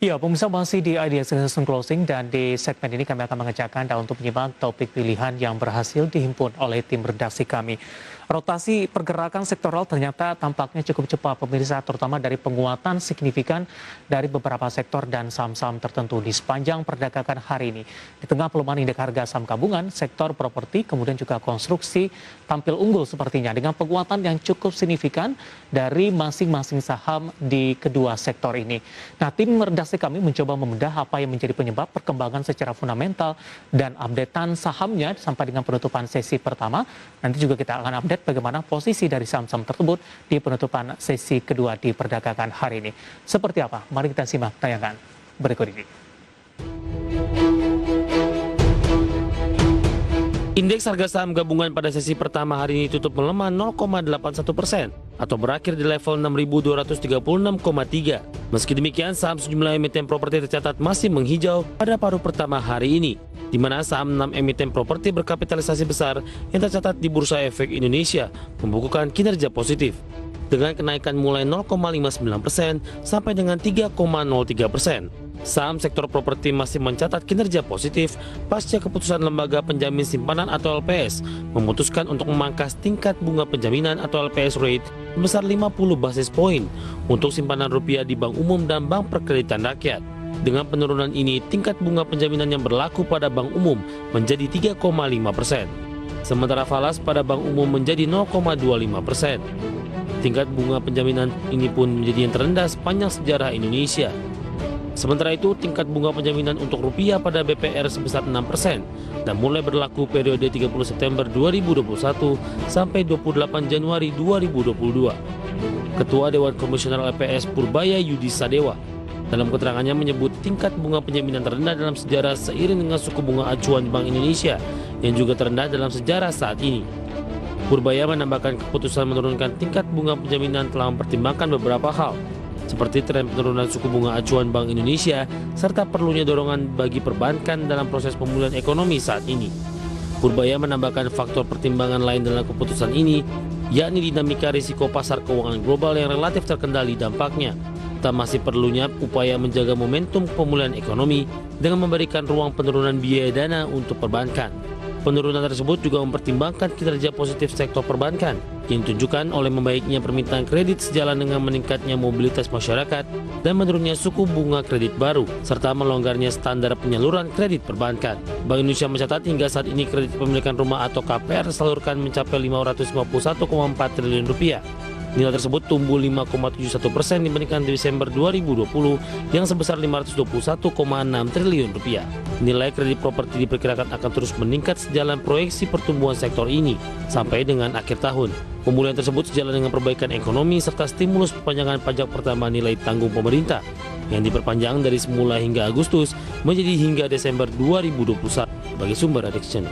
Ya, pemirsa masih di Idea Season Closing dan di segmen ini kami akan mengajak Anda untuk menyimak topik pilihan yang berhasil dihimpun oleh tim redaksi kami. Rotasi pergerakan sektoral ternyata tampaknya cukup cepat pemirsa, terutama dari penguatan signifikan dari beberapa sektor dan saham-saham tertentu di sepanjang perdagangan hari ini. Di tengah pelemahan indeks harga saham gabungan, sektor properti kemudian juga konstruksi tampil unggul sepertinya dengan penguatan yang cukup signifikan dari masing-masing saham di kedua sektor ini. Nah, tim redaksi kami mencoba membedah apa yang menjadi penyebab perkembangan secara fundamental dan updatean sahamnya sampai dengan penutupan sesi pertama. Nanti juga kita akan update bagaimana posisi dari saham-saham tersebut di penutupan sesi kedua di perdagangan hari ini. Seperti apa? Mari kita simak tayangan berikut ini. Indeks harga saham gabungan pada sesi pertama hari ini tutup melemah 0,81% atau berakhir di level 6.236,3. Meski demikian, saham sejumlah emiten properti tercatat masih menghijau pada paruh pertama hari ini, di mana saham 6 emiten properti berkapitalisasi besar yang tercatat di Bursa Efek Indonesia membukukan kinerja positif dengan kenaikan mulai 0,59% sampai dengan 3,03%. Saham sektor properti masih mencatat kinerja positif pasca keputusan Lembaga Penjamin Simpanan atau LPS memutuskan untuk memangkas tingkat bunga penjaminan atau LPS rate sebesar 50 basis poin untuk simpanan rupiah di Bank Umum dan Bank Perkreditan Rakyat. Dengan penurunan ini, tingkat bunga penjaminan yang berlaku pada Bank Umum menjadi 3,5%. Sementara falas pada Bank Umum menjadi 0,25%. Tingkat bunga penjaminan ini pun menjadi yang terendah sepanjang sejarah Indonesia. Sementara itu, tingkat bunga penjaminan untuk rupiah pada BPR sebesar 6% dan mulai berlaku periode 30 September 2021 sampai 28 Januari 2022. Ketua Dewan Komisioner LPS Purbaya Yudi Sadewa dalam keterangannya menyebut tingkat bunga penjaminan terendah dalam sejarah seiring dengan suku bunga acuan Bank Indonesia yang juga terendah dalam sejarah saat ini. Purbaya menambahkan keputusan menurunkan tingkat bunga penjaminan telah mempertimbangkan beberapa hal, seperti tren penurunan suku bunga acuan Bank Indonesia serta perlunya dorongan bagi perbankan dalam proses pemulihan ekonomi saat ini. Purbaya menambahkan faktor pertimbangan lain dalam keputusan ini, yakni dinamika risiko pasar keuangan global yang relatif terkendali dampaknya, serta masih perlunya upaya menjaga momentum pemulihan ekonomi dengan memberikan ruang penurunan biaya dana untuk perbankan. Penurunan tersebut juga mempertimbangkan kinerja positif sektor perbankan yang ditunjukkan oleh membaiknya permintaan kredit sejalan dengan meningkatnya mobilitas masyarakat dan menurunnya suku bunga kredit baru, serta melonggarnya standar penyaluran kredit perbankan. Bank Indonesia mencatat hingga saat ini kredit pemilikan rumah atau KPR tersalurkan mencapai 551,4 triliun rupiah. Nilai tersebut tumbuh 5,71% dibandingkan Desember 2020 yang sebesar 521,6 triliun rupiah. Nilai kredit properti diperkirakan akan terus meningkat sejalan proyeksi pertumbuhan sektor ini sampai dengan akhir tahun. Pemulihan tersebut sejalan dengan perbaikan ekonomi serta stimulus perpanjangan pajak pertambahan nilai tanggung pemerintah yang diperpanjang dari semula hingga Agustus menjadi hingga Desember 2021 bagi sumber Addiction.